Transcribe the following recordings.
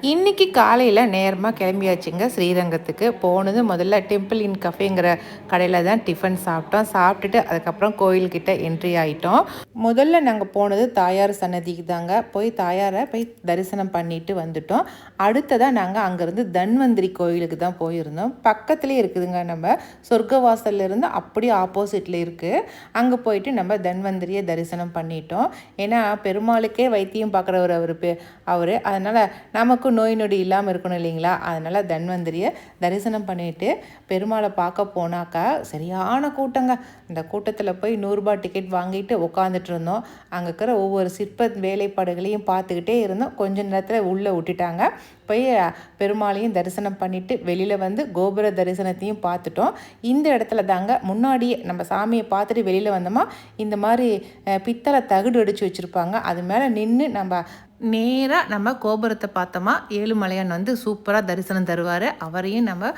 இன்னைக்கு காலையில் நேரமாக கிளம்பியாச்சுங்க ஸ்ரீரங்கத்துக்கு. போனது முதல்ல டெம்பிள் இன் கஃபேங்கிற கடையில் தான் டிஃபன் சாப்பிட்டோம். சாப்பிட்டுட்டு அதுக்கப்புறம் கோயில்கிட்ட என்ட்ரி ஆகிட்டோம். முதல்ல நாங்கள் போனது தாயார் சன்னதிக்கு தாங்க. போய் தாயாரை தரிசனம் பண்ணிட்டு வந்துட்டோம். அடுத்ததாக நாங்கள் அங்கேருந்து தன்வந்திரி கோயிலுக்கு தான் போயிருந்தோம். பக்கத்துலேயே இருக்குதுங்க. நம்ம சொர்க்கவாசல்ல இருந்து அப்படியே ஆப்போசிட்டில் இருக்குது. அங்கே போயிட்டு நம்ம தன்வந்திரியை தரிசனம் பண்ணிட்டோம். ஏன்னா பெருமாளுக்கே வைத்தியம் பார்க்குறவர் அவர் அதனால் நமக்கு நோய் நொடி இல்லாமல் இருக்கணும் இல்லைங்களா. அதனால் தன்வந்திரியை தரிசனம் பண்ணிவிட்டு பெருமாளை பார்க்க போனாக்கா சரியான கூட்டங்க. இந்த கூட்டத்தில் போய் 100 ரூபாய் டிக்கெட் வாங்கிட்டு உட்காந்துட்டு இருந்தோம். அங்கே இருக்கிற ஒவ்வொரு சிற்ப வேலைப்பாடுகளையும் பார்த்துக்கிட்டே இருந்தோம். கொஞ்ச நேரத்தில் உள்ளே விட்டுட்டாங்க. போய் பெருமாளையும் தரிசனம் பண்ணிவிட்டு வெளியில் வந்து கோபுர தரிசனத்தையும் பார்த்துட்டோம். இந்த இடத்துல தாங்க முன்னாடியே நம்ம சாமியை பார்த்துட்டு வெளியில் வந்தோமா இந்த மாதிரி பித்தளை தகுடு அடித்து வச்சுருப்பாங்க. அது மேலே நின்று நேராக நம்ம கோபுரத்தை பார்த்தோமா ஏழுமலையான் வந்து சூப்பராக தரிசனம் தருவார். அவரையும் நம்ம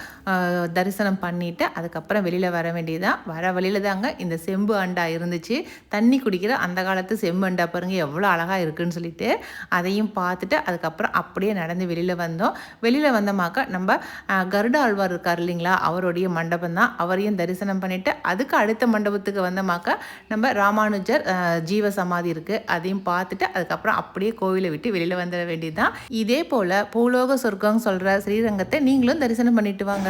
தரிசனம் பண்ணிவிட்டு அதுக்கப்புறம் வெளியில் வர வேண்டியதுதான். வர வழியில் தாங்க இந்த செம்பு அண்டா இருந்துச்சு. தண்ணி குடிக்கிற அந்த காலத்து செம்பு அண்டா பாருங்கள் எவ்வளோ அழகாக இருக்குதுன்னு சொல்லிட்டு அதையும் பார்த்துட்டு அதுக்கப்புறம் அப்படியே நடந்து வெளியில் வந்தோம். வெளியில் வந்தோமாக்கா நம்ம கருட ஆழ்வார் இருக்கார் இல்லைங்களா, அவருடைய மண்டபம் தான். அவரையும் தரிசனம் பண்ணிவிட்டு அதுக்கு அடுத்த மண்டபத்துக்கு வந்தோமாக்கா நம்ம ராமானுஜர் ஜீவ சமாதி இருக்குது. அதையும் பார்த்துட்டு அதுக்கப்புறம் அப்படியே கோவிலை விட்டு வெளியில் வந்துட வேண்டியதுதான். இதே போல் பூலோக சொர்க்கம் சொல்கிற ஸ்ரீரங்கத்தை நீங்களும் தரிசனம் பண்ணிட்டு வாங்க.